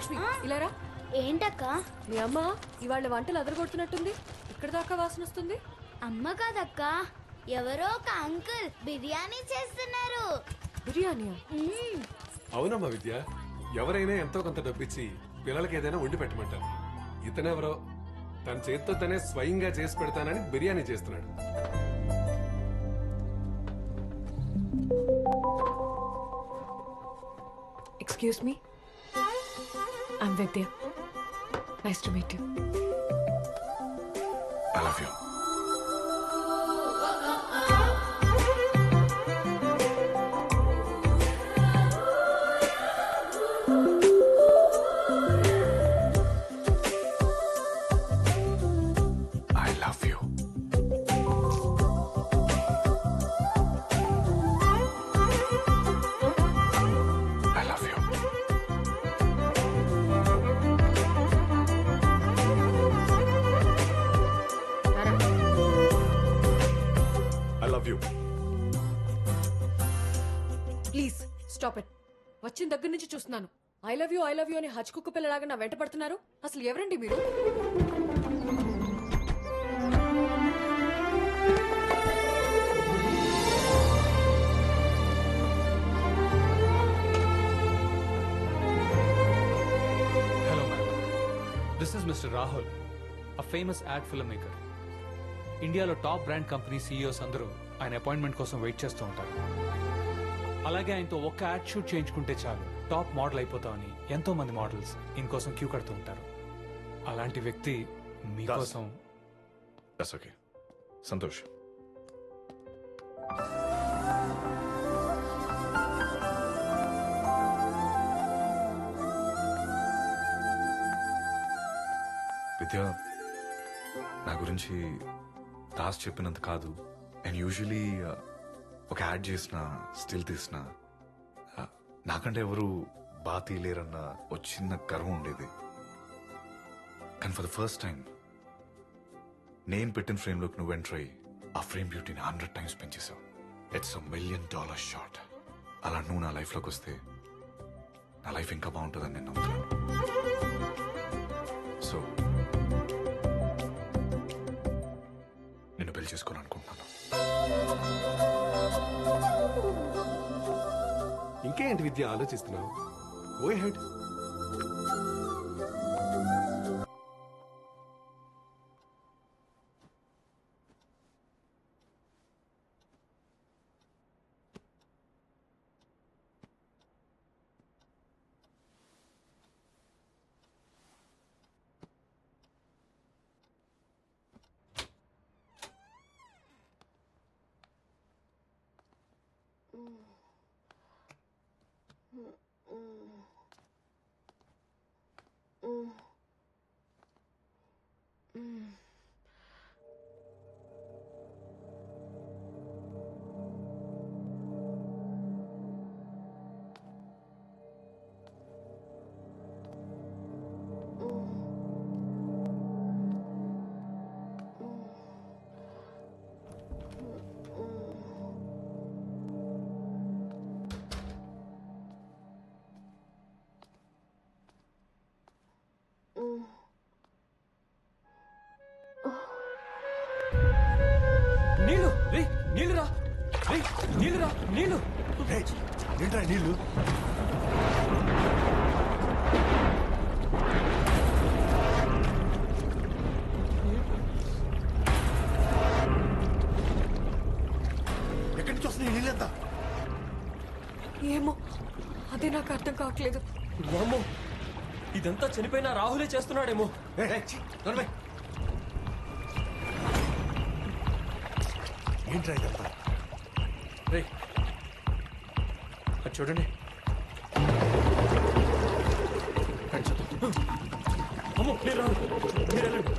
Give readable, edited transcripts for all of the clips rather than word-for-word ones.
లక్ష్మి ఇలారా. ఏంటక్క? మీ అమ్మ ఇవాళ వంటలు అదరగొడుతున్నట్టుంది. ఇక్కడ దాకా వాసన వస్తుంది. అమ్మ కాదక్క, ఎవరో ఒక అంకుల్ బిర్యానీ చేస్తున్నారు. బిర్యానీయా? అవునమ్మా విద్య, ఎవరైనా ఎంతో కొంత డబ్బిచ్చి పిల్లలకి ఏదైనా వండి పెట్టమంటారు. ఇతనెవరో తన చేతితో తనే స్వయంగా చేసి పెడతానని బిర్యానీ చేస్తున్నాడు. Excuse me, I'm Vidya. Nice to meet you. I love you. I love you. I love you. I love you. Please stop it. వచ్చిన దగ్గర నుంచి చూస్తున్నాను. ఐ లవ్ యూ అని హచ్ కుక్క పిల్లలాగా నా వెంట పడుతున్నారు. అసలు ఎవరండి మీరు? Hello, ma'am. This is Mr. Rahul, a famous ad filmmaker. ఇండియాలో టాప్ బ్రాండ్ కంపెనీ సీఈఓస్ అందరూ ఆయన అపాయింట్మెంట్ కోసం వెయిట్ చేస్తూ ఉంటారు. అలాగే ఆయనతో ఒక్క యాడ్ షూట్ చేయించుకుంటే చాలు టాప్ మోడల్ అయిపోతామని ఎంతో మంది మోడల్స్ ఇంకోసం క్యూ కడుతూ ఉంటారు. అలాంటి వ్యక్తి మీకోసం. That's okay. సంతోష్. విద్య, నా గురించి దాస్ చెప్పినంత కాదు. అండ్ యూజువలీ ఒక యాడ్ చేసిన స్టిల్ తీసిన నాకంటే ఎవరు బాగా తీయలేరన్న ఒక చిన్న గర్వం ఉండేది. కానీ ఫర్ ద ఫస్ట్ టైం నేను పెట్టిన ఫ్రేమ్లోకి నువ్వు ఎంటర్ అయ్యి ఆ ఫ్రేమ్ బ్యూటీని 100 times పెంచేసావు. It's $1 million shot. అలా నువ్వు నా లైఫ్లోకి వస్తే నా లైఫ్ ఇంకా బాగుంటుందని నేను నమ్ముతున్నాను. సో నిన్ను పెళ్లి చేసుకోవాలనుకుంటున్నాను. ఇంకేంటి విద్య ఆలోచిస్తున్నావు? Go head. నీళ్ళు రే, నీళ్ళు రా, రే, నీళ్ళు రా, నీళ్ళు. ఏంట్రా నీళ్ళు? ఎక్కడి నుంచి వస్తున్నాయి నీళ్ళంతా? ఏమో, అదే నాకు అర్థం కావట్లేదు. వామ్మో, ఇదంతా చనిపోయిన రాహులే చేస్తున్నాడేమో. ఏంట్రా ఇదంతా? రే, అది చూడండి. అమ్మో, మీరు రాదు, మీరు వెళ్ళండి.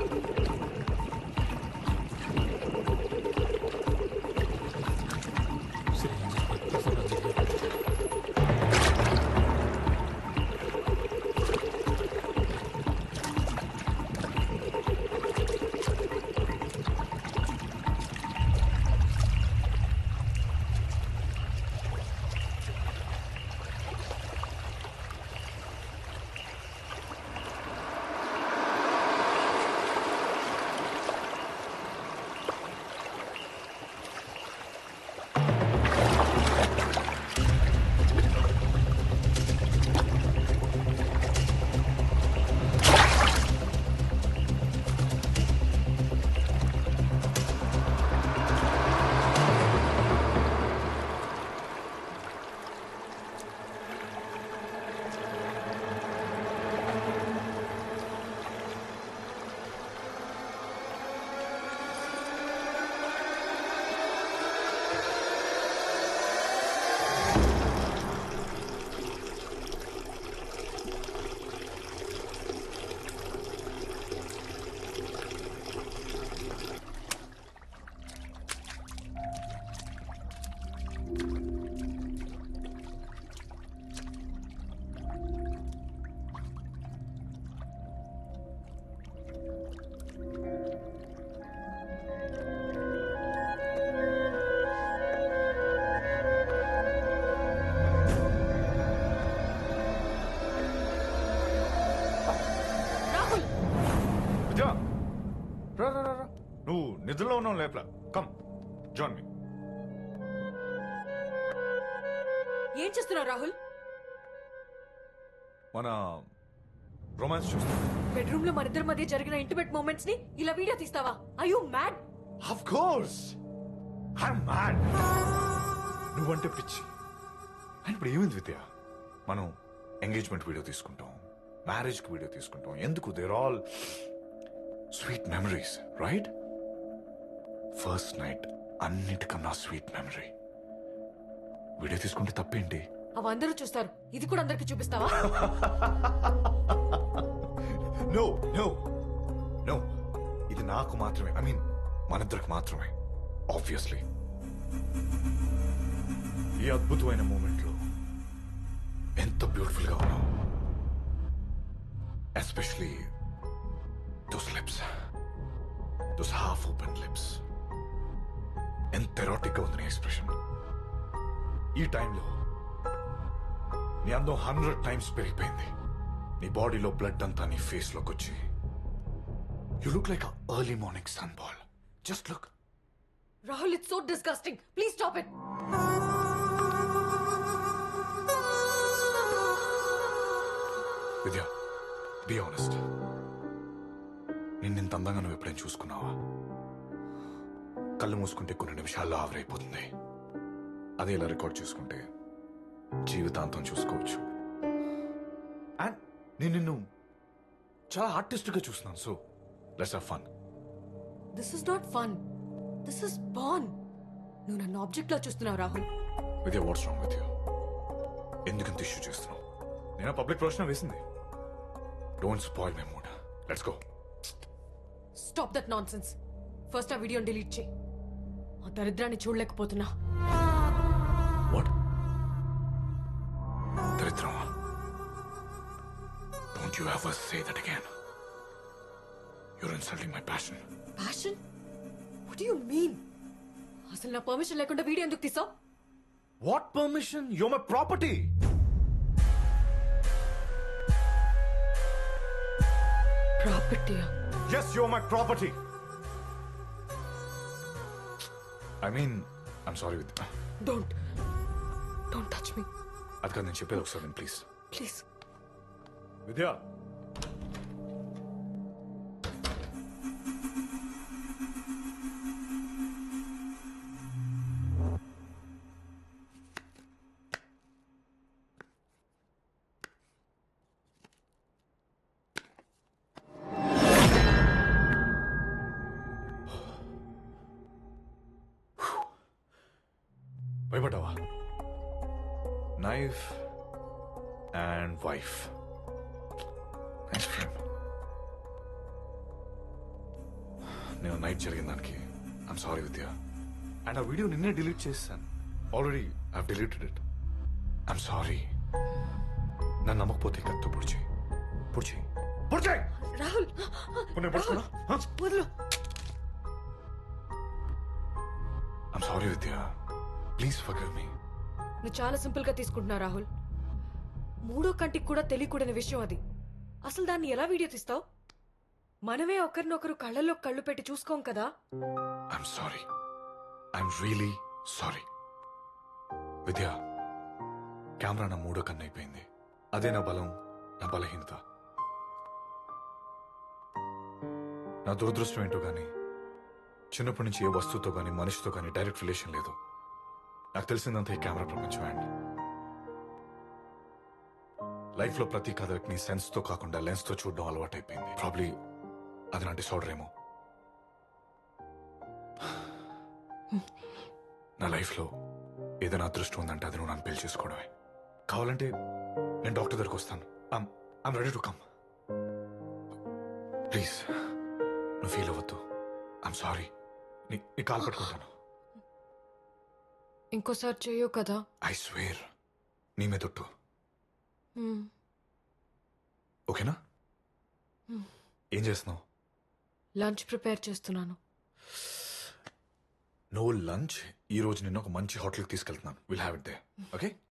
నిద్రలో ఉన్నాం లేపలా. Come join me. ఏం చేస్తున్నావు రాహుల్? మన రొమాన్స్ చూస్తాం. బెడ్రూమ్ లో మన ఇద్దరి మధ్య జరిగిన ఇంటిమేట్ మూమెంట్స్ ని ఇలా వీడియో తీస్తావా? I you mad? Of course I'm mad. నువ్వంటే పిచ్చి. అండ్ ఇప్పుడు ఏమైంది విద్య? మనం ఎంగేజ్మెంట్ వీడియో తీసుకుంటాం, మ్యారేజ్ కి వీడియో తీసుకుంటాం. ఎందుకు? There all sweet memories, right? First night అన్నిటికన్నా స్వీట్ మెమరీ. వీడియో తీసుకుంటే తప్పేంటి? అవి అందరూ చూస్తారు, ఇది కూడా అందరికి చూపిస్తావా? నో నో నో, ఇది నాకు మాత్రమే. ఐ మీన్ మనిద్దరికి మాత్రమే. ఆబ్వియస్లీ ఈ అద్భుతమైన మూమెంట్ లో ఎంత బ్యూటిఫుల్ గా ఉన్నావు. Especially those lips, those half open lips. ఎంత ఎరోటిక్ గా ఉంది నీ ఎక్స్ప్రెషన్. ఈ టైంలో నీ అందం 100 times పెరిగిపోయింది. నీ బాడీలో బ్లడ్ అంతా నీ ఫేస్ లోకి వచ్చి you look like early morning sun ball. Just look. Rahul, it's so disgusting. Please stop it. Vidya, be honest. నిన్నింత అందంగా నువ్వు ఎప్పుడైనా చూసుకున్నావా? కళ్ళు మూసుకుంటే కొన్ని నిమిషాల్లో ఆవిరైపోతుంది. అదే ఇలా రికార్డ్ చేసుకుంటే జీవితాంతం చూసుకోవచ్చు. అండ్ నేను నిన్ను చాలా ఆర్టిస్ట్ గా చూస్తున్నాను. So let's have fun. This is not fun, this is ban. నువ్వు నన్ను ఆబ్జెక్ట్ లా చూస్తున్నావు Rahul. Vidya, what's wrong with you? ఎందుకంత ఇష్యూ చేస్తున్నావు? నేను పబ్లిక్ ప్రశ్న వేసింది. Don't spoil my mood. Let's go. Stop that nonsense. First ఆ వీడియోని డిలీట్ చేయి. ఆ దరిద్రాన్ని చూడలేకపోతున్నా. వాట్? దరిద్రమా? Don't you ever say that again. You're insulting my passion. Passion? What do you mean? అసలు నా పర్మిషన్ లేకుండా వీడియో ఎందుకు తీసావు? What permission? You're my property. Property? Yes, you're my property. I mean, I'm sorry with don't touch me. అది కాదు నేను చెప్పేది ఒకసారి ప్లీజ్. ప్లీజ్. విద్య, భయపడ్డావా? Knife and wife. Nice frame. నేను నైట్ జరిగిన దానికి ఐఎమ్ సారీ విద్య. అండ్ ఆ వీడియో నిన్నే డిలీట్ చేశాను. Already I deleted it. I'm sorry. నన్ను నమ్మకపోతే కత్తో పొడిచి పొడిచి పొడిచాయి. రాహుల్, పడుతున్నా. వదులు. I'm sorry Vidya. Please forgive me. నువ్వు చాలా సింపుల్ గా తీసుకుంటున్నావు రాహుల్. మూడో కంటికి కూడా తెలియకూడని విషయం అది. అసలు దాన్ని ఎలా వీడియో తీస్తావు? మనమే ఒకరినొకరు కళ్ళల్లో కళ్ళు పెట్టి చూసుకోం కదా. I'm sorry. I'm really sorry. Vidya, camera నా మూడో కన్ను అయిపోయింది. అదే నా బలం, నా బలహీనత. నా దురదృష్టం ఏంటో గానీ చిన్నప్పటి నుంచి ఏ వస్తువుతో గానీ మనిషితో గానీ డైరెక్ట్ రిలేషన్ లేదు. నాకు తెలిసిందంతా ఈ కెమెరా ప్రపంచం. అండ్ లైఫ్ లో ప్రతి కథని సెన్స్ తో కాకుండా లెన్స్ తో చూడడం అలవాటు అయిపోయింది. ప్రాబ్లీ అది నా డిసార్డర్ ఏమో. నా లైఫ్ లో ఏదైనా అదృష్టం ఉందంటే అది నువ్వు నన్ను పెళ్లి చేసుకోవడమే. కావాలంటే నేను డాక్టర్ దగ్గరకు వస్తాను. I'm ready to come. Please నువ్వు ఫీల్ అవ్వద్దు. I'm sorry. నీ కాలు పట్టుకుంటాను. ఇంకోసారి చేయవు కదా. I swear. నీ మీద ఒట్టు. ఓకేనా? ఏం చేస్తున్నావు? లంచ్ ప్రిపేర్ చేస్తున్నాను. నువ్వు లంచ్ ఈ రోజు నిన్ను ఒక మంచి హోటల్కి తీసుకెళ్తున్నాను. Will have it there. Okay?